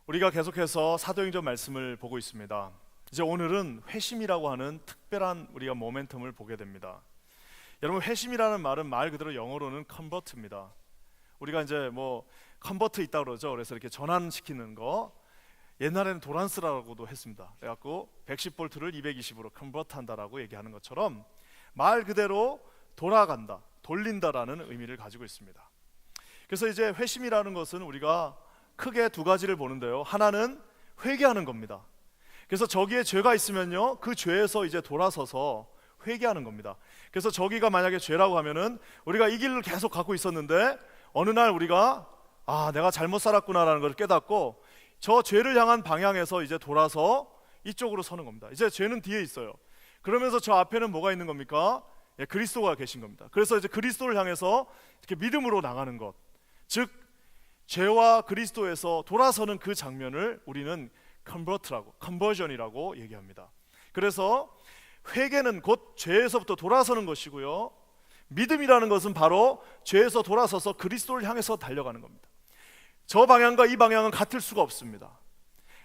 우리가 계속해서 사도행전 말씀을 보고 있습니다. 이제 오늘은 회심이라고 하는 특별한 우리가 모멘텀을 보게 됩니다. 여러분, 회심이라는 말은 말 그대로 영어로는 컨버트입니다. 우리가 이제 컨버트 있다 그러죠. 그래서 이렇게 전환시키는 거, 옛날에는 도란스라고도 했습니다. 그래갖고 110볼트를 220으로 컨버트한다라고 얘기하는 것처럼 말 그대로 돌아간다, 돌린다라는 의미를 가지고 있습니다. 그래서 이제 회심이라는 것은 우리가 크게 두 가지를 보는데요. 하나는 회개하는 겁니다. 그래서 저기에 죄가 있으면요, 그 죄에서 이제 돌아서서 회개하는 겁니다. 그래서 저기가 만약에 죄라고 하면은 우리가 이 길을 계속 갖고 있었는데 어느 날 우리가 내가 잘못 살았구나라는 걸 깨닫고 저 죄를 향한 방향에서 이제 돌아서 이쪽으로 서는 겁니다. 이제 죄는 뒤에 있어요. 그러면서 저 앞에는 뭐가 있는 겁니까? 그리스도가 계신 겁니다. 그래서 이제 그리스도를 향해서 이렇게 믿음으로 나가는 것, 즉 죄와 그리스도에서 돌아서는 그 장면을 우리는 컨버전이라고 얘기합니다. 그래서 회개는 곧 죄에서부터 돌아서는 것이고요, 믿음이라는 것은 바로 죄에서 돌아서서 그리스도를 향해서 달려가는 겁니다. 저 방향과 이 방향은 같을 수가 없습니다.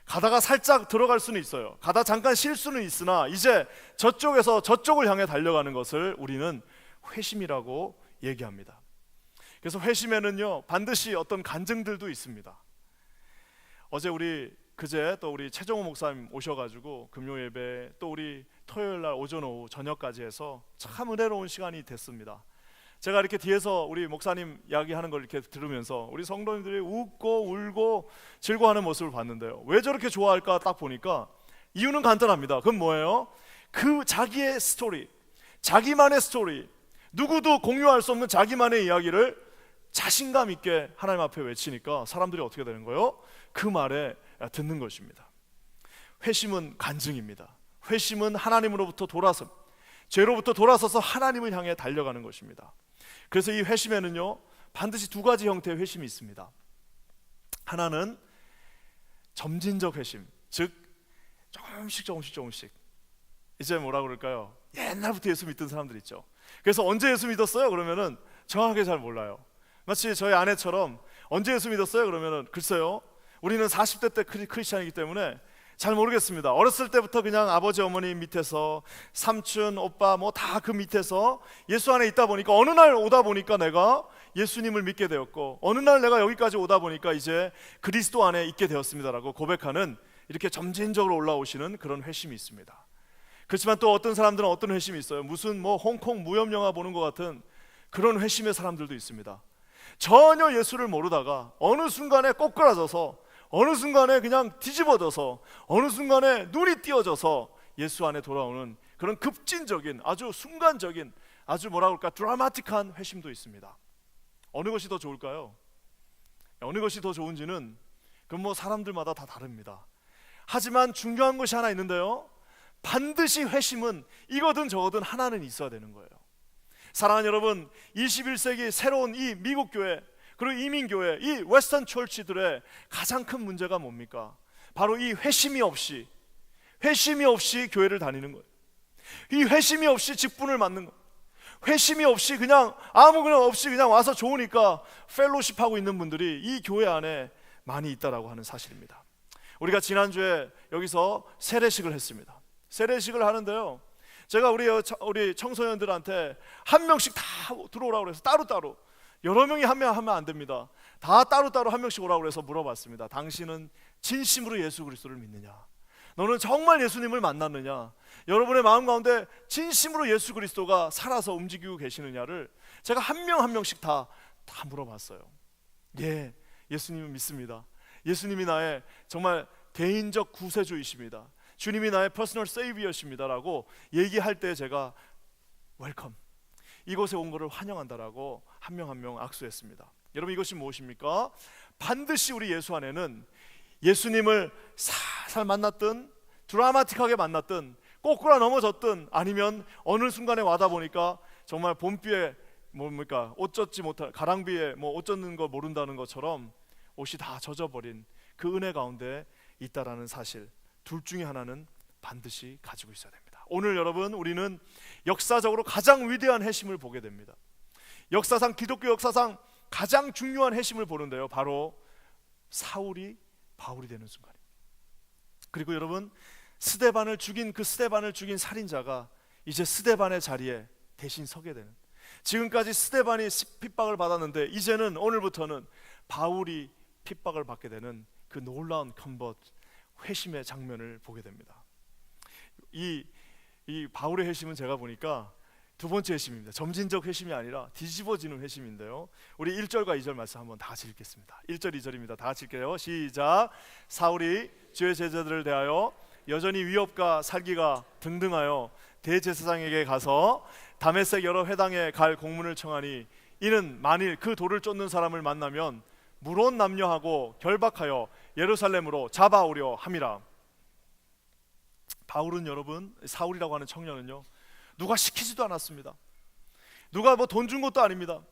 가다가 살짝 들어갈 수는 있어요. 가다 잠깐 쉴 수는 있으나 이제 저쪽에서 저쪽을 향해 달려가는 것을 우리는 회심이라고 얘기합니다. 그래서 회심에는요, 반드시 어떤 간증들도 있습니다. 어제 그제 또 우리 최종호 목사님 오셔가지고 금요 예배, 또 우리 토요일 날 오전 오후 저녁까지 해서 참 은혜로운 시간이 됐습니다. 제가 이렇게 뒤에서 우리 목사님 이야기하는 걸 이렇게 들으면서 우리 성도님들이 웃고 울고 즐거워하는 모습을 봤는데요, 왜 저렇게 좋아할까 딱 보니까 이유는 간단합니다. 그건 뭐예요? 그 자기의 스토리, 자기만의 스토리, 누구도 공유할 수 없는 자기만의 이야기를 자신감 있게 하나님 앞에 외치니까 사람들이 어떻게 되는 거예요? 그 말에 듣는 것입니다. 회심은 간증입니다. 회심은 하나님으로부터 죄로부터 돌아서서 하나님을 향해 달려가는 것입니다. 그래서 이 회심에는요, 반드시 두 가지 형태의 회심이 있습니다. 하나는 점진적 회심, 즉 조금씩 이제 뭐라 그럴까요? 옛날부터 예수 믿던 사람들 있죠. 그래서 언제 예수 믿었어요? 그러면은 정확하게 잘 몰라요. 마치 저희 아내처럼 언제 예수 믿었어요? 그러면은 글쎄요, 우리는 40대 때 크리스찬이기 때문에 잘 모르겠습니다. 어렸을 때부터 그냥 아버지 어머니 밑에서 삼촌 오빠 다 그 밑에서 예수 안에 있다 보니까 어느 날 오다 보니까 내가 예수님을 믿게 되었고, 어느 날 내가 여기까지 오다 보니까 이제 그리스도 안에 있게 되었습니다라고 고백하는, 이렇게 점진적으로 올라오시는 그런 회심이 있습니다. 그렇지만 또 어떤 사람들은 어떤 회심이 있어요. 무슨 홍콩 무협 영화 보는 것 같은 그런 회심의 사람들도 있습니다. 전혀 예수를 모르다가 어느 순간에 꼬꾸라져서, 어느 순간에 그냥 뒤집어져서, 어느 순간에 눈이 띄어져서 예수 안에 돌아오는 그런 급진적인, 아주 순간적인, 아주 드라마틱한 회심도 있습니다. 어느 것이 더 좋을까요? 어느 것이 더 좋은지는 그건 사람들마다 다 다릅니다. 하지만 중요한 것이 하나 있는데요, 반드시 회심은 이거든 저거든 하나는 있어야 되는 거예요. 사랑하는 여러분, 21세기 새로운 이 미국 교회, 그리고 이민교회, 이 웨스턴 철치들의 가장 큰 문제가 뭡니까? 바로 이 회심이 없이 교회를 다니는 거예요. 이 회심이 없이 직분을 맡는 거예요. 회심이 없이 그냥 아무거나 없이 그냥 와서 좋으니까 펠로십하고 있는 분들이 이 교회 안에 많이 있다라고 하는 사실입니다. 우리가 지난주에 여기서 세례식을 했습니다. 세례식을 하는데요, 제가 우리 청소년들한테 한 명씩 다 들어오라고 해서 따로따로, 여러 명이 한 명 하면 안 됩니다. 다 따로따로 한 명씩 오라고 해서 물어봤습니다. 당신은 진심으로 예수 그리스도를 믿느냐? 너는 정말 예수님을 만났느냐? 여러분의 마음 가운데 진심으로 예수 그리스도가 살아서 움직이고 계시느냐를 제가 한 명 한 명씩 다 물어봤어요. 예, 예수님을 믿습니다. 예수님이 나의 정말 개인적 구세주이십니다. 주님이 나의 퍼스널 세이비어십니다 라고 얘기할 때 제가 웰컴, 이곳에 온 것을 환영한다라고 한 명 한 명 악수했습니다. 여러분, 이것이 무엇입니까? 반드시 우리 예수 안에는 예수님을 살살 만났든 드라마틱하게 만났든 꼬꾸라 넘어졌든, 아니면 어느 순간에 와다 보니까 정말 봄비에 옷 젖지 못할 가랑비에 옷 젖는 거 모른다는 것처럼 옷이 다 젖어버린 그 은혜 가운데 있다라는 사실, 둘 중에 하나는 반드시 가지고 있어야 됩니다. 오늘 여러분, 우리는 역사적으로 가장 위대한 회심을 보게 됩니다. 기독교 역사상 가장 중요한 회심을 보는데요, 바로 사울이 바울이 되는 순간입니다. 그리고 여러분, 스데반을 죽인 살인자가 이제 스데반의 자리에 대신 서게 되는, 지금까지 스데반이 핍박을 받았는데 이제는 오늘부터는 바울이 핍박을 받게 되는 그 놀라운 컨버트, 회심의 장면을 보게 됩니다. 이 바울의 회심은 제가 보니까 두 번째 회심입니다. 점진적 회심이 아니라 뒤집어지는 회심인데요, 우리 1절과 2절 말씀 한번 다 같이 읽겠습니다. 1절 2절입니다. 다 같이 읽게요. 시작. 사울이 주의 제자들을 대하여 여전히 위협과 살기가 등등하여 대제사장에게 가서 다메섹 여러 회당에 갈 공문을 청하니, 이는 만일 그 돌을 쫓는 사람을 만나면 물온 남녀하고 결박하여 예루살렘으로 잡아오려 함이라. 바울은 여러분, 사울이라고 하는 청년은요, 누가 시키지도 않았습니다. 누가 뭐 돈 준 것도 아닙니다.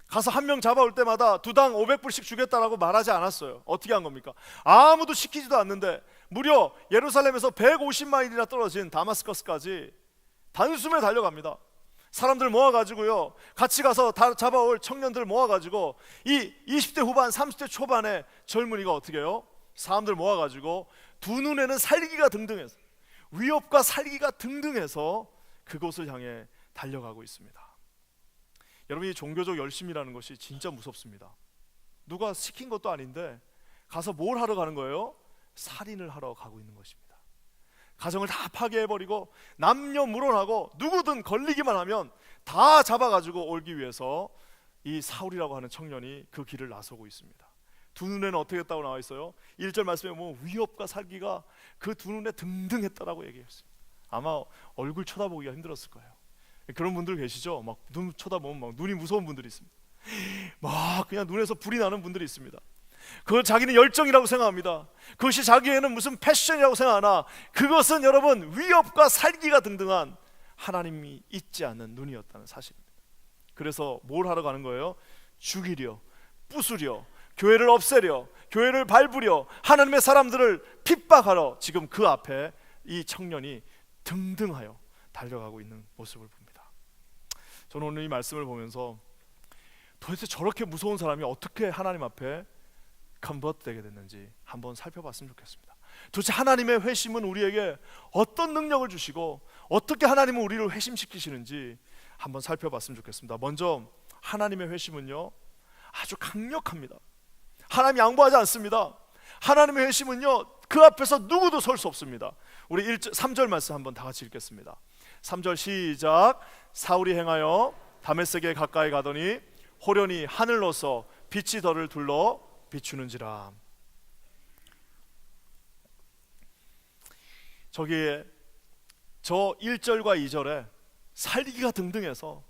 가서 한 명 잡아올 때마다 두당 500불씩 주겠다라고 말하지 않았어요. 어떻게 한 겁니까? 아무도 시키지도 않는데 무려 예루살렘에서 150마일이나 떨어진 다마스커스까지 단숨에 달려갑니다. 사람들 모아가지고요, 같이 가서 다 잡아올 청년들 모아가지고, 이 20대 후반 30대 초반의 젊은이가 어떻게 해요? 사람들 모아가지고 두 눈에는 살기가 등등해서, 위협과 살기가 등등해서 그곳을 향해 달려가고 있습니다. 여러분, 이 종교적 열심이라는 것이 진짜 무섭습니다. 누가 시킨 것도 아닌데 가서 뭘 하러 가는 거예요? 살인을 하러 가고 있는 것입니다. 가정을 다 파괴해버리고 남녀무론하고 누구든 걸리기만 하면 다 잡아가지고 올기 위해서 이 사울이라고 하는 청년이 그 길을 나서고 있습니다. 두 눈에는 어떻게 했다고 나와 있어요? 1절 말씀에 보면 위협과 살기가 그 두 눈에 등등했다라고 얘기했어요. 아마 얼굴 쳐다보기가 힘들었을 거예요. 그런 분들 계시죠? 막 눈 쳐다보면 막 눈이 무서운 분들이 있습니다. 막 그냥 눈에서 불이 나는 분들이 있습니다. 그걸 자기는 열정이라고 생각합니다. 그것이 자기에는 무슨 패션이라고 생각하나, 그것은 여러분 위협과 살기가 등등한 하나님이 있지 않는 눈이었다는 사실입니다. 그래서 뭘 하러 가는 거예요? 죽이려, 부수려, 교회를 없애려, 교회를 밟으려, 하나님의 사람들을 핍박하러 지금 그 앞에 이 청년이 등등하여 달려가고 있는 모습을 봅니다. 저는 오늘 이 말씀을 보면서 도대체 저렇게 무서운 사람이 어떻게 하나님 앞에 컨버트 되게 됐는지 한번 살펴봤으면 좋겠습니다. 도대체 하나님의 회심은 우리에게 어떤 능력을 주시고 어떻게 하나님은 우리를 회심시키시는지 한번 살펴봤으면 좋겠습니다. 먼저 하나님의 회심은요, 아주 강력합니다. 하나님 양보하지 않습니다. 하나님의 회심은요, 그 앞에서 누구도 설 수 없습니다. 우리 3절 말씀 한번 다 같이 읽겠습니다. 3절 시작. 사울이 행하여 다메섹에 가까이 가더니 호련히 하늘로서 빛이 더를 둘러 비추는지라. 저기에 저 1절과 2절에 살기가 등등해서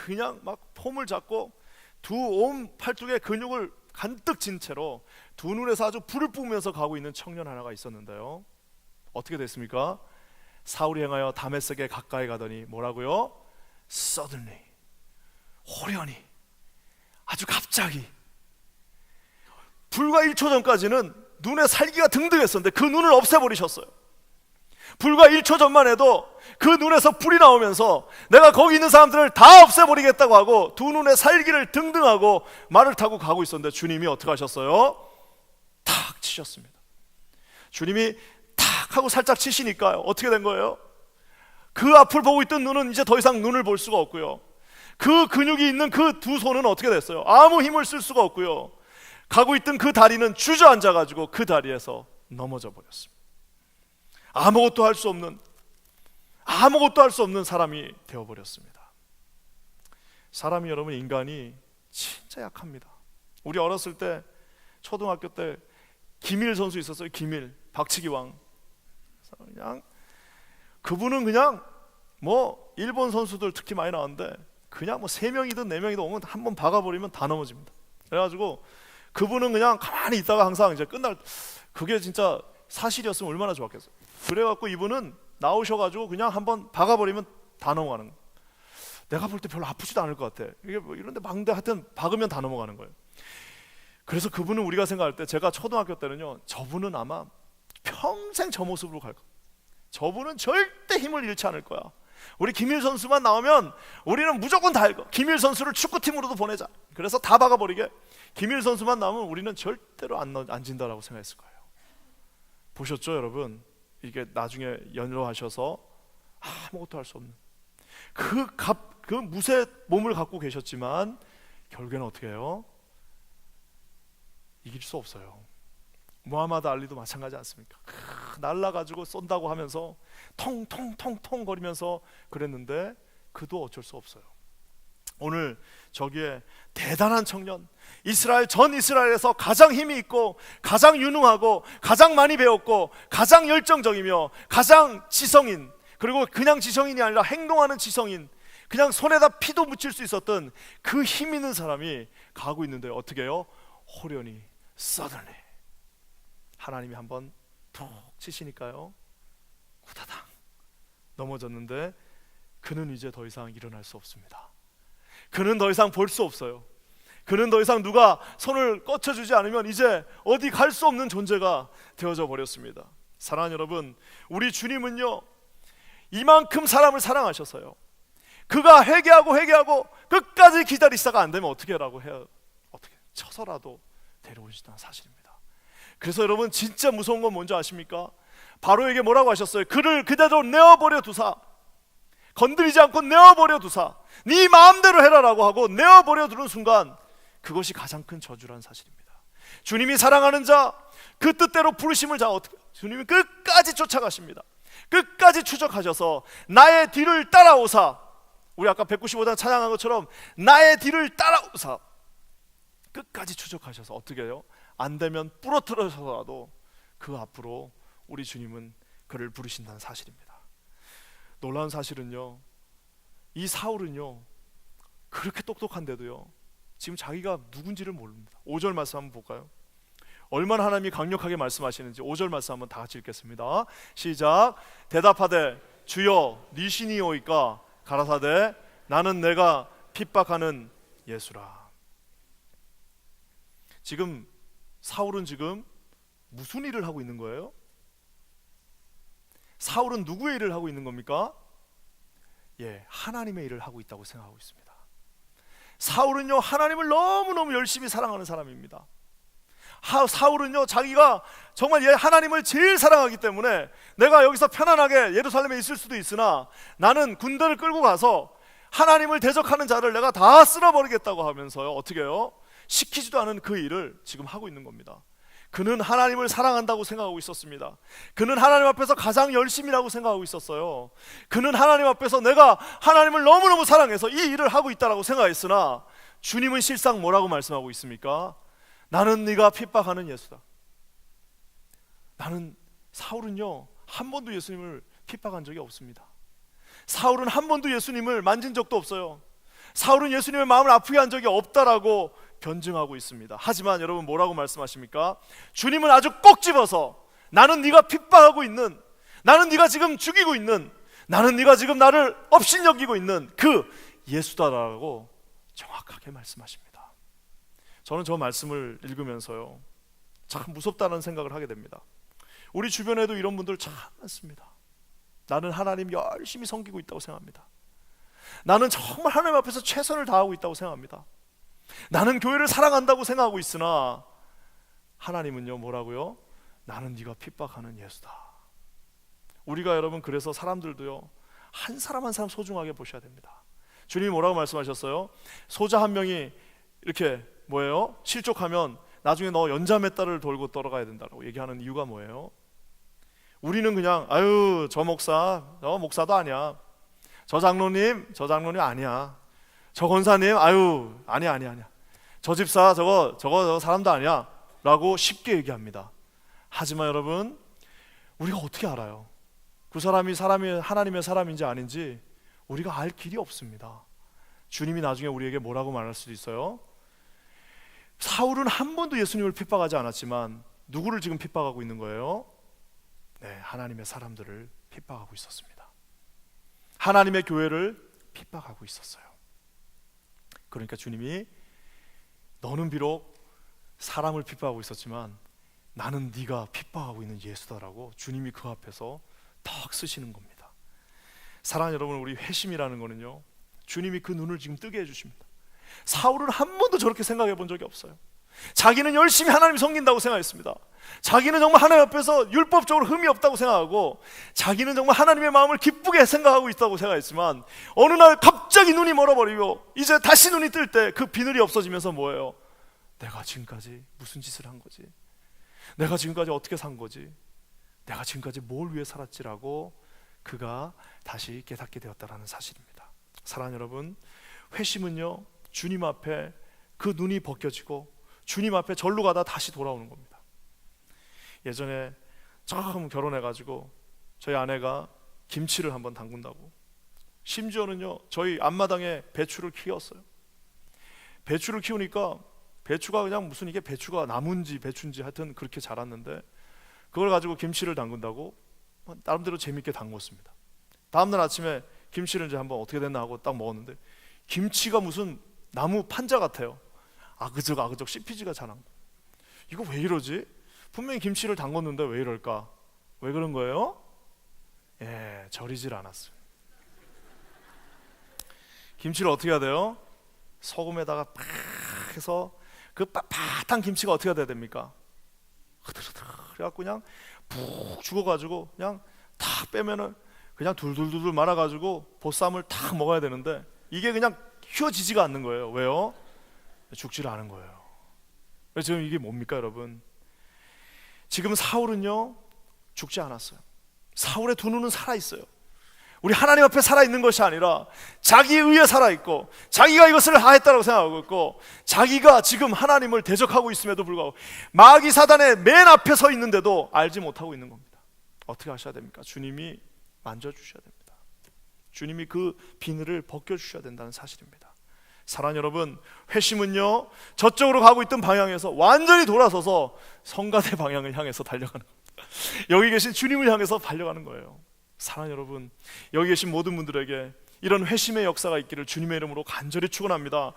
그냥 막 폼을 잡고 두 온 팔뚝에 근육을 간뜩 진 채로 두 눈에서 아주 불을 뿜으면서 가고 있는 청년 하나가 있었는데요, 어떻게 됐습니까? 사울이 행하여 다메섹에 가까이 가더니 뭐라고요? Suddenly, 호련히, 아주 갑자기. 불과 1초 전까지는 눈에 살기가 등등했었는데 그 눈을 없애버리셨어요. 불과 1초 전만 해도 그 눈에서 불이 나오면서 내가 거기 있는 사람들을 다 없애버리겠다고 하고 두 눈에 살기를 등등하고 말을 타고 가고 있었는데 주님이 어떻게 하셨어요? 탁 치셨습니다. 주님이 탁 하고 살짝 치시니까요, 어떻게 된 거예요? 그 앞을 보고 있던 눈은 이제 더 이상 눈을 볼 수가 없고요, 그 근육이 있는 그 두 손은 어떻게 됐어요? 아무 힘을 쓸 수가 없고요, 가고 있던 그 다리는 주저앉아가지고 그 다리에서 넘어져 버렸습니다. 아무것도 할 수 없는 사람이 되어버렸습니다. 사람이, 여러분, 인간이 진짜 약합니다. 우리 어렸을 때, 초등학교 때 김일 선수 있었어요. 김일, 박치기 왕. 그냥 그분은 그냥 뭐 일본 선수들 특히 많이 나왔는데 그냥 뭐 3명이든 4명이든 오면 한번 박아버리면 다 넘어집니다. 그래가지고 그분은 그냥 가만히 있다가 항상 이제 그게 진짜 사실이었으면 얼마나 좋았겠어요. 그래갖고 이분은 나오셔가지고 그냥 한번 박아버리면 다 넘어가는 거예요. 내가 볼 때 별로 아프지도 않을 것 같아. 이게 뭐 이런데 막는데 하여튼 박으면 다 넘어가는 거예요. 그래서 그분은 우리가 생각할 때, 제가 초등학교 때는요, 저분은 아마 평생 저 모습으로 갈 거야. 저분은 절대 힘을 잃지 않을 거야. 우리 김일 선수만 나오면 우리는 무조건 다 읽어. 김일 선수를 축구팀으로도 보내자. 그래서 다 박아버리게. 김일 선수만 나오면 우리는 절대로 안 진다라고 생각했을 거예요. 보셨죠 여러분? 이게 나중에 연로하셔서 아무것도 할 수 없는 그 무쇠 몸을 갖고 계셨지만 결국에는 어떻게 해요? 이길 수 없어요. 무하마드 알리도 마찬가지 않습니까? 날라가지고 쏜다고 하면서 통통통통 거리면서 그랬는데 그도 어쩔 수 없어요. 오늘 저기에 대단한 청년, 전 이스라엘에서 가장 힘이 있고 가장 유능하고 가장 많이 배웠고 가장 열정적이며 가장 지성인, 그리고 그냥 지성인이 아니라 행동하는 지성인, 그냥 손에다 피도 묻힐 수 있었던 그 힘 있는 사람이 가고 있는데 어떻게 해요? 호련히 suddenly 하나님이 한번 툭 치시니까요, 후다닥 넘어졌는데 그는 이제 더 이상 일어날 수 없습니다. 그는 더 이상 볼 수 없어요. 그는 더 이상 누가 손을 뻗쳐주지 않으면 이제 어디 갈 수 없는 존재가 되어져 버렸습니다. 사랑하는 여러분, 우리 주님은요 이만큼 사람을 사랑하셔서요, 그가 회개하고 끝까지 기다리시다가 안 되면 어떻게 하라고 해요? 어떻게 쳐서라도 데려오시다는 사실입니다. 그래서 여러분 진짜 무서운 건 뭔지 아십니까? 바로에게 뭐라고 하셨어요? 그를 그대로 내어버려 두사, 건드리지 않고 내어버려 두사, 네 마음대로 해라라고 하고 내어버려 두는 순간 그것이 가장 큰 저주라는 사실입니다. 주님이 사랑하는 자, 그 뜻대로 부르심을 자 어떻게? 주님이 끝까지 쫓아가십니다. 끝까지 추적하셔서 나의 뒤를 따라오사, 우리 아까 195장 찬양한 것처럼 나의 뒤를 따라오사, 끝까지 추적하셔서 어떻게 해요? 안 되면 부러뜨려서라도 그 앞으로 우리 주님은 그를 부르신다는 사실입니다. 놀라운 사실은요, 이 사울은요 그렇게 똑똑한데도요 지금 자기가 누군지를 모릅니다. 5절 말씀 한번 볼까요? 얼마나 하나님이 강력하게 말씀하시는지 5절 말씀 한번 다 같이 읽겠습니다. 시작. 대답하되 주여 네 신이오이까 가라사대 나는 내가 핍박하는 예수라. 지금 사울은 지금 무슨 일을 하고 있는 거예요? 사울은 누구의 일을 하고 있는 겁니까? 하나님의 일을 하고 있다고 생각하고 있습니다. 사울은요 하나님을 너무너무 열심히 사랑하는 사람입니다. 사울은요 자기가 정말 하나님을 제일 사랑하기 때문에 내가 여기서 편안하게 예루살렘에 있을 수도 있으나 나는 군대를 끌고 가서 하나님을 대적하는 자를 내가 다 쓸어버리겠다고 하면서요 어떻게 해요? 시키지도 않은 그 일을 지금 하고 있는 겁니다. 그는 하나님을 사랑한다고 생각하고 있었습니다. 그는 하나님 앞에서 가장 열심이라고 생각하고 있었어요. 그는 하나님 앞에서 내가 하나님을 너무너무 사랑해서 이 일을 하고 있다고 생각했으나 주님은 실상 뭐라고 말씀하고 있습니까? 나는 네가 핍박하는 예수다. 사울은요 한 번도 예수님을 핍박한 적이 없습니다. 사울은 한 번도 예수님을 만진 적도 없어요. 사울은 예수님의 마음을 아프게 한 적이 없다라고 변증하고 있습니다. 하지만 여러분 뭐라고 말씀하십니까? 주님은 아주 꼭 집어서 나는 네가 핍박하고 있는, 나는 네가 지금 죽이고 있는, 나는 네가 지금 나를 업신여기고 있는 그 예수다라고 정확하게 말씀하십니다. 저는 저 말씀을 읽으면서요 참 무섭다는 생각을 하게 됩니다. 우리 주변에도 이런 분들 참 많습니다. 나는 하나님 열심히 섬기고 있다고 생각합니다. 나는 정말 하나님 앞에서 최선을 다하고 있다고 생각합니다. 나는 교회를 사랑한다고 생각하고 있으나 하나님은요 뭐라고요? 나는 네가 핍박하는 예수다. 우리가 여러분 그래서 사람들도요 한 사람 한 사람 소중하게 보셔야 됩니다. 주님이 뭐라고 말씀하셨어요? 소자 한 명이 이렇게 뭐예요? 실족하면 나중에 너 연자매 딸을 돌고 떨어가야 된다고 얘기하는 이유가 뭐예요? 우리는 그냥 아유 저 목사도 아니야, 저 장로님 아니야, 저 권사님 아유 아니야, 저 집사 저거 사람도 아니야 라고 쉽게 얘기합니다. 하지만 여러분 우리가 어떻게 알아요? 그 사람이 하나님의 사람인지 아닌지 우리가 알 길이 없습니다. 주님이 나중에 우리에게 뭐라고 말할 수도 있어요? 사울은 한 번도 예수님을 핍박하지 않았지만 누구를 지금 핍박하고 있는 거예요? 하나님의 사람들을 핍박하고 있었습니다. 하나님의 교회를 핍박하고 있었어요. 그러니까 주님이 너는 비록 사람을 핍박하고 있었지만 나는 네가 핍박하고 있는 예수다라고 주님이 그 앞에서 턱 쓰시는 겁니다. 사랑하는 여러분, 우리 회심이라는 거는요, 주님이 그 눈을 지금 뜨게 해주십니다. 사울은 한 번도 저렇게 생각해 본 적이 없어요. 자기는 열심히 하나님 섬긴다고 생각했습니다. 자기는 정말 하나님 앞에서 율법적으로 흠이 없다고 생각하고, 자기는 정말 하나님의 마음을 기쁘게 생각하고 있다고 생각했지만, 어느 날 갑자기 눈이 멀어버리고 이제 다시 눈이 뜰 때 그 비늘이 없어지면서 뭐예요? 내가 지금까지 무슨 짓을 한 거지? 내가 지금까지 어떻게 산 거지? 내가 지금까지 뭘 위해 살았지라고 그가 다시 깨닫게 되었다는 사실입니다. 사랑하는 여러분, 회심은요, 주님 앞에 그 눈이 벗겨지고 주님 앞에 절로 가다 다시 돌아오는 겁니다. 예전에 처음 결혼해가지고 저희 아내가 김치를 한번 담근다고, 심지어는요 저희 앞마당에 배추를 키웠어요. 배추를 키우니까 배추가 그냥 무슨, 이게 배추가 나무인지 배추인지 하여튼 그렇게 자랐는데, 그걸 가지고 김치를 담근다고 나름대로 재밌게 담궜습니다. 다음날 아침에 김치를 이제 한번 어떻게 됐나 하고 딱 먹었는데, 김치가 무슨 나무 판자 같아요. 아그적 씹히지가 않은 거. 이거 왜 이러지? 분명히 김치를 담궜는데 왜 이럴까? 왜 그런 거예요? 절이질 않았어요. 김치를 어떻게 해야 돼요? 소금에다가 팍 해서 그 빳빳한 김치가 어떻게 해야 됩니까? 흐드흐드 그래갖고 그냥 푹 죽어가지고 그냥 탁 빼면은 그냥 둘둘둘둘 말아가지고 보쌈을 탁 먹어야 되는데, 이게 그냥 휘어지지가 않는 거예요. 왜요? 죽지를 않은 거예요. 그래서 지금 이게 뭡니까 여러분? 지금 사울은요 죽지 않았어요. 사울의 두 눈은 살아있어요. 우리 하나님 앞에 살아있는 것이 아니라 자기에 의해 살아있고, 자기가 이것을 하했다고 생각하고 있고, 자기가 지금 하나님을 대적하고 있음에도 불구하고 마귀 사단의 맨 앞에 서 있는데도 알지 못하고 있는 겁니다. 어떻게 하셔야 됩니까? 주님이 만져주셔야 됩니다. 주님이 그 비늘을 벗겨주셔야 된다는 사실입니다. 사랑하는 여러분, 회심은요 저쪽으로 가고 있던 방향에서 완전히 돌아서서 성가대 방향을 향해서 달려가는 겁니다. 여기 계신 주님을 향해서 달려가는 거예요. 사랑하는 여러분, 여기 계신 모든 분들에게 이런 회심의 역사가 있기를 주님의 이름으로 간절히 축원합니다.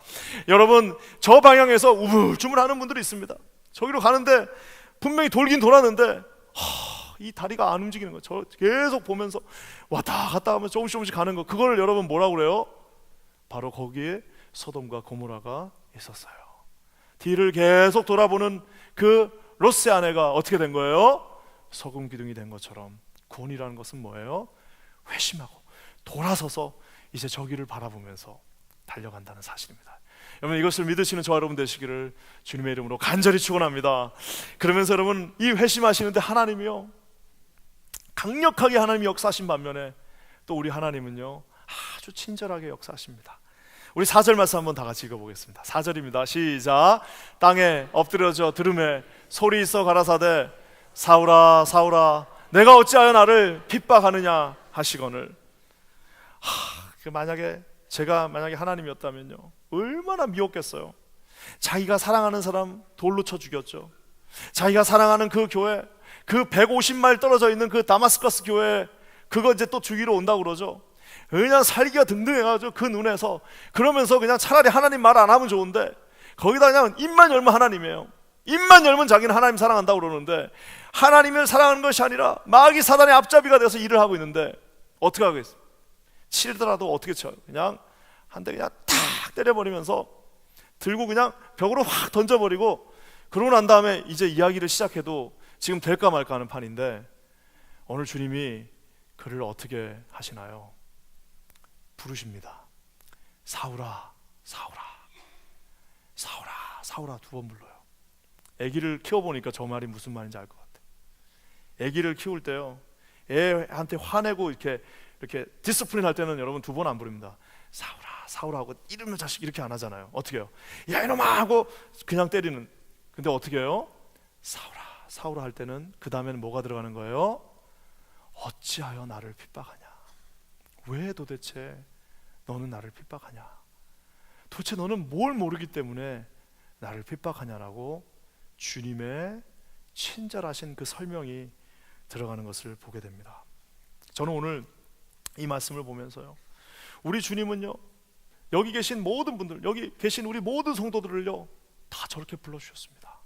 여러분, 저 방향에서 우물쭈물하는 분들이 있습니다. 저기로 가는데 분명히 돌긴 돌았는데 이 다리가 안 움직이는 거, 저 계속 보면서 왔다 갔다 하면서 조금씩 가는 거, 그걸 여러분 뭐라고 그래요? 바로 거기에 소돔과 고모라가 있었어요. 뒤를 계속 돌아보는 그 롯의 아내가 어떻게 된 거예요? 소금 기둥이 된 것처럼 구원이라는 것은 뭐예요? 회심하고 돌아서서 이제 저기를 바라보면서 달려간다는 사실입니다. 여러분, 이것을 믿으시는 저와 여러분 되시기를 주님의 이름으로 간절히 축원합니다. 그러면서 여러분, 이 회심하시는데 하나님이요 강력하게 하나님이 역사하신 반면에 또 우리 하나님은요 아주 친절하게 역사하십니다. 우리 4절 말씀 한번 다 같이 읽어보겠습니다. 4절입니다. 시작. 땅에 엎드려져 들음에 소리 있어 가라사대 사울아 사울아 내가 어찌하여 나를 핍박하느냐 하시거늘. 제가 만약에 하나님이었다면요 얼마나 미웠겠어요. 자기가 사랑하는 사람 돌로 쳐 죽였죠. 자기가 사랑하는 그 교회, 그 150마일 떨어져 있는 그 다마스커스 교회, 그거 이제 또 죽이러 온다고 그러죠. 그냥 살기가 등등해가지고 그 눈에서, 그러면서 그냥 차라리 하나님 말 안 하면 좋은데 거기다 그냥 입만 열면 하나님이에요. 입만 열면 자기는 하나님 사랑한다고 그러는데, 하나님을 사랑하는 것이 아니라 마귀 사단의 앞잡이가 돼서 일을 하고 있는데 어떻게 하겠어요? 치더라도 어떻게 쳐요? 그냥 한 대 그냥 탁 때려버리면서 들고 그냥 벽으로 확 던져버리고, 그러고 난 다음에 이제 이야기를 시작해도 지금 될까 말까 하는 판인데, 오늘 주님이 그를 어떻게 하시나요? 부르십니다. 사울아 사울아 사울아 사울아 두 번 불러요. 아기를 키워보니까 저 말이 무슨 말인지 알 것 같아요. 아기를 키울 때요 애한테 화내고 이렇게 디스플린 할 때는 여러분 두 번 안 부릅니다. 사울아 사울아 하고 이름을 자식 이렇게 안 하잖아요. 어떻게 해요? 야 이놈아 하고 그냥 때리는. 근데 어떻게 해요? 사울아 사울아 할 때는 그 다음에는 뭐가 들어가는 거예요? 어찌하여 나를 핍박하냐? 왜 도대체 너는 나를 핍박하냐? 도대체 너는 뭘 모르기 때문에 나를 핍박하냐라고 주님의 친절하신 그 설명이 들어가는 것을 보게 됩니다. 저는 오늘 이 말씀을 보면서요 우리 주님은요 여기 계신 모든 분들, 여기 계신 우리 모든 성도들을요 다 저렇게 불러주셨습니다.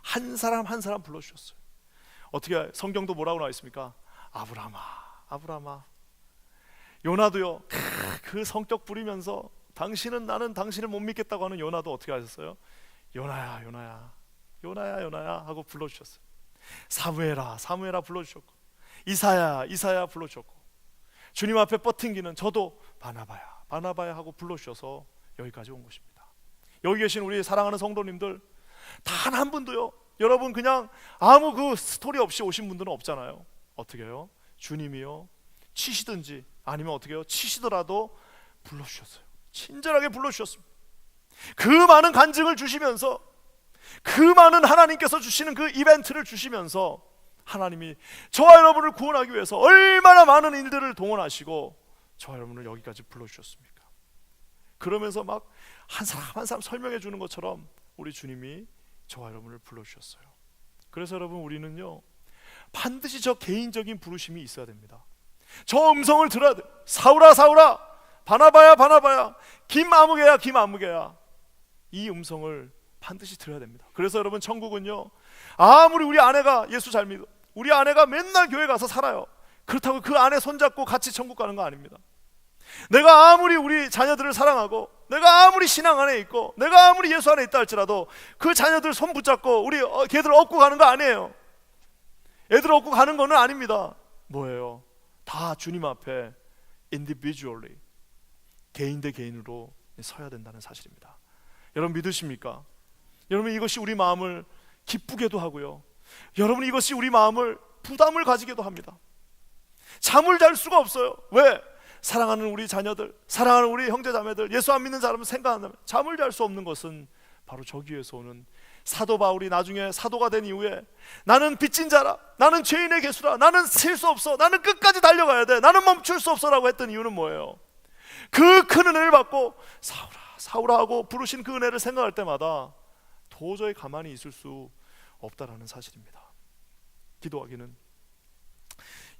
한 사람 한 사람 불러주셨어요. 어떻게 성경도 뭐라고 나와 있습니까? 아브라함아 아브라함아 요나도요, 그 성격 부리면서 당신은 나는 당신을 못 믿겠다고 하는 요나도 어떻게 하셨어요? 요나야 요나야 요나야 요나야 하고 불러주셨어요. 사무엘아 사무엘아 불러주셨고, 이사야 이사야 불러주셨고, 주님 앞에 뻗팅기는 저도 바나바야 바나바야 하고 불러주셔서 여기까지 온 것입니다. 여기 계신 우리 사랑하는 성도님들 단 한 분도요, 여러분 그냥 아무 그 스토리 없이 오신 분들은 없잖아요. 어떻게 해요? 주님이요 치시든지 아니면 어떻게 해요? 치시더라도 불러주셨어요. 친절하게 불러주셨습니다. 그 많은 간증을 주시면서, 그 많은 하나님께서 주시는 그 이벤트를 주시면서 하나님이 저와 여러분을 구원하기 위해서 얼마나 많은 일들을 동원하시고 저와 여러분을 여기까지 불러주셨습니까? 그러면서 막 한 사람 한 사람 설명해 주는 것처럼 우리 주님이 저와 여러분을 불러주셨어요. 그래서 여러분, 우리는요 반드시 저 개인적인 부르심이 있어야 됩니다. 저 음성을 들어야 돼. 사울아 사울아, 바나바야 바나바야, 김아무개야 김아무개야, 이 음성을 반드시 들어야 됩니다. 그래서 여러분, 천국은요 아무리 우리 아내가 예수 잘 믿어, 우리 아내가 맨날 교회 가서 살아요, 그렇다고 그 아내 손잡고 같이 천국 가는 거 아닙니다. 내가 아무리 우리 자녀들을 사랑하고, 내가 아무리 신앙 안에 있고, 내가 아무리 예수 안에 있다 할지라도 그 자녀들 손 붙잡고 우리 걔들 업고 가는 거 아니에요. 애들 업고 가는 거는 아닙니다. 뭐예요? 다 주님 앞에 individually, 개인 대 개인으로 서야 된다는 사실입니다. 여러분 믿으십니까? 여러분, 이것이 우리 마음을 기쁘게도 하고요, 여러분 이것이 우리 마음을 부담을 가지게도 합니다. 잠을 잘 수가 없어요. 왜? 사랑하는 우리 자녀들, 사랑하는 우리 형제자매들, 예수 안 믿는 사람을 생각한다면 잠을 잘 수 없는 것은 바로 저기에서 오는, 사도 바울이 나중에 사도가 된 이후에 나는 빚진 자라, 나는 죄인의 개수라, 나는 쉴 수 없어, 나는 끝까지 달려가야 돼, 나는 멈출 수 없어 라고 했던 이유는 뭐예요? 그 큰 은혜를 받고 사울아 사울아 하고 부르신 그 은혜를 생각할 때마다 도저히 가만히 있을 수 없다라는 사실입니다. 기도하기는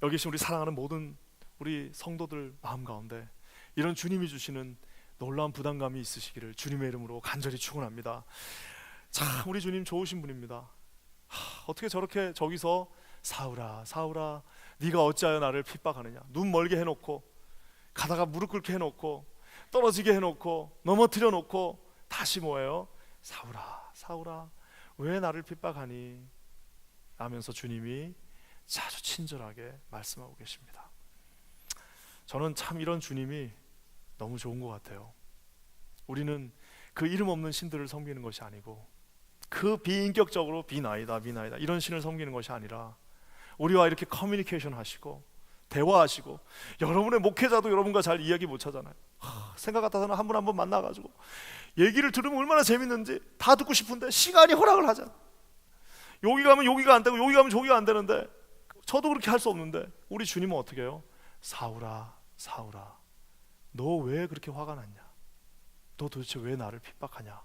여기 계신 우리 사랑하는 모든 우리 성도들 마음 가운데 이런 주님이 주시는 놀라운 부담감이 있으시기를 주님의 이름으로 간절히 축원합니다. 참 우리 주님 좋으신 분입니다. 어떻게 저렇게 저기서 사울아 사울아 네가 어찌하여 나를 핍박하느냐, 눈 멀게 해놓고 가다가 무릎 꿇게 해놓고 떨어지게 해놓고 넘어뜨려 놓고 다시 뭐예요? 사울아 사울아 왜 나를 핍박하니? 하면서 주님이 아주 친절하게 말씀하고 계십니다. 저는 참 이런 주님이 너무 좋은 것 같아요. 우리는 그 이름 없는 신들을 섬기는 것이 아니고, 그 비인격적으로 비나이다 비나이다 이런 신을 섬기는 것이 아니라 우리와 이렇게 커뮤니케이션 하시고 대화하시고, 여러분의 목회자도 여러분과 잘 이야기 못 하잖아요. 생각 같아서는 한 분 한 분 만나가지고 얘기를 들으면 얼마나 재밌는지 다 듣고 싶은데 시간이 허락을 하잖아. 여기 가면 여기가 안 되고 여기 가면 저기가 안 되는데, 저도 그렇게 할 수 없는데 우리 주님은 어떻게 해요? 사울아 사울아 너 왜 그렇게 화가 났냐? 너 도대체 왜 나를 핍박하냐?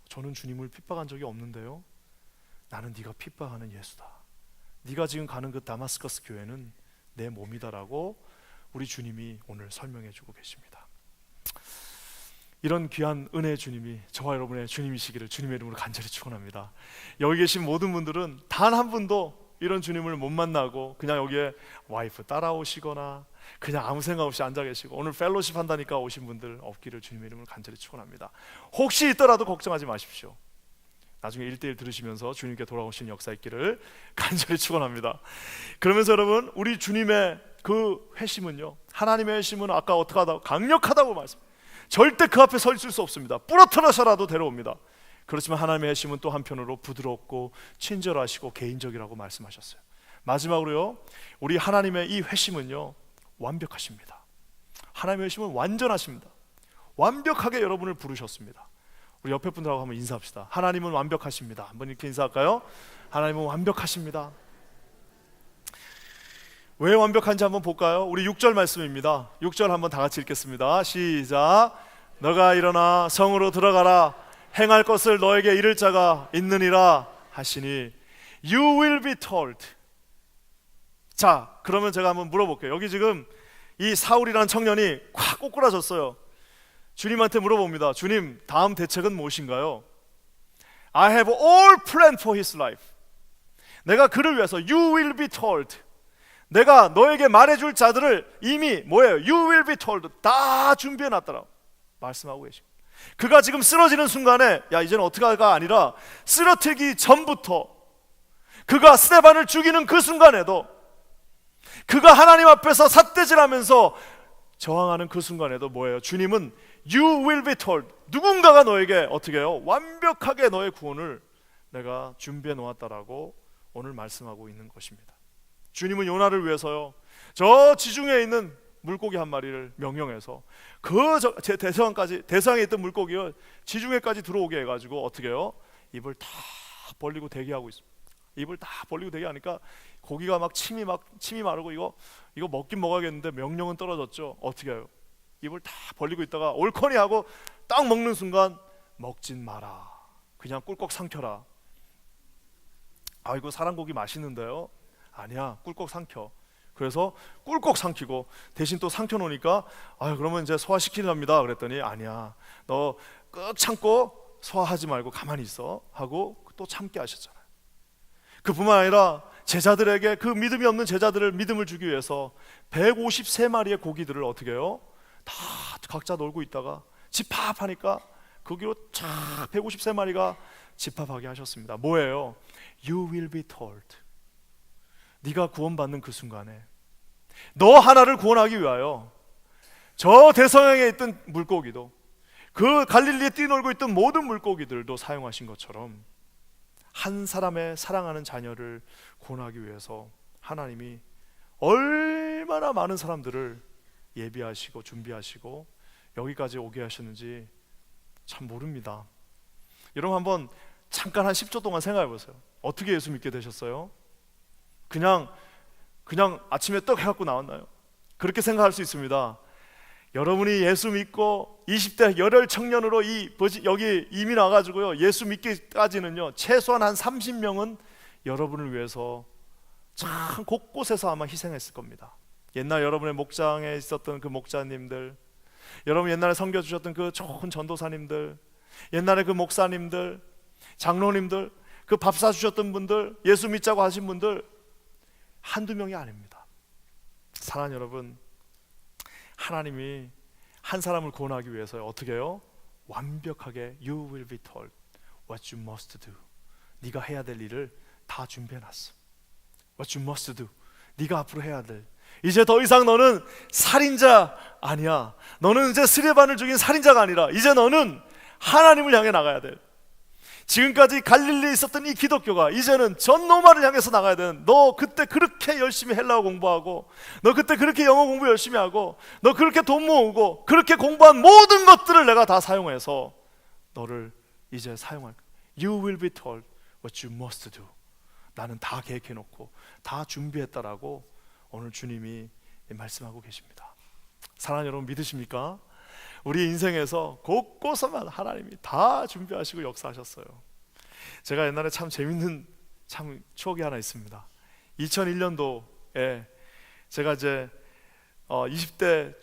저는 주님을 핍박한 적이 없는데요, 나는 네가 핍박하는 예수다, 네가 지금 가는 그 다마스커스 교회는 내 몸이다라고 우리 주님이 오늘 설명해 주고 계십니다. 이런 귀한 은혜의 주님이 저와 여러분의 주님이시기를 주님의 이름으로 간절히 축원합니다. 여기 계신 모든 분들은 단 한 분도 이런 주님을 못 만나고 그냥 여기에 와이프 따라오시거나 그냥 아무 생각 없이 앉아 계시고 오늘 펠로십 한다니까 오신 분들 없기를 주님의 이름으로 간절히 축원합니다. 혹시 있더라도 걱정하지 마십시오. 나중에 1대1 들으시면서 주님께 돌아오시는 역사 있기를 간절히 축원합니다. 그러면서 여러분, 우리 주님의 그 회심은요, 하나님의 회심은 아까 어떻게 하다고 강력하다고 말씀, 절대 그 앞에 서 있을 수 없습니다. 부러뜨려서라도 데려옵니다. 그렇지만 하나님의 회심은 또 한편으로 부드럽고 친절하시고 개인적이라고 말씀하셨어요. 마지막으로요, 우리 하나님의 이 회심은요 완벽하십니다. 하나님의 회심은 완전하십니다. 완벽하게 여러분을 부르셨습니다. 우리 옆에 분들하고 한번 인사합시다. 하나님은 완벽하십니다. 한번 이렇게 인사할까요? 하나님은 완벽하십니다. 왜 완벽한지 한번 볼까요? 우리 6절 말씀입니다. 6절 한번 다 같이 읽겠습니다. 시작. 너가 일어나 성으로 들어가라. 행할 것을 너에게 이를 자가 있느니라 하시니 You will be told. 자, 그러면 제가 한번 물어볼게요. 여기 지금 이 사울이라는 청년이 콱 꼬꾸라졌어요. 주님한테 물어봅니다. 주님, 다음 대책은 무엇인가요? I have all planned for his life. 내가 그를 위해서 You will be told. 내가 너에게 말해줄 자들을 이미 뭐예요? You will be told. 다 준비해놨더라고 말씀하고 계십니다. 그가 지금 쓰러지는 순간에 야 이제는 어떻게 할까 아니라 쓰러뜨리기 전부터, 그가 스데반을 죽이는 그 순간에도, 그가 하나님 앞에서 삿대질하면서 저항하는 그 순간에도 뭐예요? 주님은 You will be told. 누군가가 너에게 어떻게 해요? 완벽하게 너의 구원을 내가 준비해 놓았다라고 오늘 말씀하고 있는 것입니다. 주님은 요나를 위해서요, 저 지중해에 있는 물고기 한 마리를 명령해서 제 대서양에 있던 물고기를 지중해까지 들어오게 해가지고 어떻게 해요? 입을 다 벌리고 대기하고 있습니다. 입을 다 벌리고 대기하니까 고기가 막 침이 마르고 이거 먹긴 먹어야겠는데 명령은 떨어졌죠. 어떻게 해요? 입을 다 벌리고 있다가 올커니 하고 딱 먹는 순간 먹진 마라. 그냥 꿀꺽 삼켜라. 아 이거 사람고기 맛있는데요? 아니야, 꿀꺽 삼켜. 그래서 꿀꺽 삼키고 대신 또 삼켜 놓으니까 아 그러면 이제 소화시키랍니다. 그랬더니 아니야, 너 꾹 참고 소화하지 말고 가만히 있어 하고 또 참게 하셨잖아요. 그뿐만 아니라 제자들에게, 그 믿음이 없는 제자들을 믿음을 주기 위해서 153마리의 고기들을 어떻게 해요? 다 각자 놀고 있다가 집합하니까 거기로 쫙 153마리가 집합하게 하셨습니다. 뭐예요? You will be told. 네가 구원받는 그 순간에 너 하나를 구원하기 위하여 저 대서양에 있던 물고기도, 그 갈릴리에 뛰놀고 있던 모든 물고기들도 사용하신 것처럼 한 사람의 사랑하는 자녀를 구원하기 위해서 하나님이 얼마나 많은 사람들을 예비하시고 준비하시고 여기까지 오게 하셨는지 참 모릅니다. 여러분 한번 잠깐 한 10초 동안 생각해 보세요. 어떻게 예수 믿게 되셨어요? 그냥 아침에 떡 해갖고 나왔나요? 그렇게 생각할 수 있습니다. 여러분이 예수 믿고 20대 열혈 청년으로 여기 이민 와가지고요, 예수 믿기까지는요 최소한 한 30명은 여러분을 위해서 참 곳곳에서 아마 희생했을 겁니다. 옛날 여러분의 목장에 있었던 그 목자님들, 여러분 옛날에 섬겨주셨던 그 좋은 전도사님들, 옛날에 그 목사님들, 장로님들, 그 밥 사주셨던 분들, 예수 믿자고 하신 분들 한두 명이 아닙니다. 사랑하는 여러분, 하나님이 한 사람을 구원하기 위해서 어떻게 해요? 완벽하게 You will be told what you must do. 네가 해야 될 일을 다 준비해놨어. What you must do. 네가 앞으로 해야 될, 이제 더 이상 너는 살인자 아니야. 너는 이제 스데반을 죽인 살인자가 아니라 이제 너는 하나님을 향해 나가야 돼. 지금까지 갈릴리에 있었던 이 기독교가 이제는 전 로마를 향해서 나가야 되는, 너 그때 그렇게 열심히 헬라어 공부하고, 너 그때 그렇게 영어 공부 열심히 하고, 너 그렇게 돈 모으고 그렇게 공부한 모든 것들을 내가 다 사용해서 너를 이제 사용할 거야. You will be told what you must do. 나는 다 계획해놓고 다 준비했다라고 오늘 주님이 말씀하고 계십니다. 사랑하는 여러분, 믿으십니까? 우리 인생에서 곳곳에만 하나님이 다 준비하시고 역사하셨어요. 제가 옛날에 참 재밌는 추억이 하나 있습니다. 2001년도에 제가 이제 20대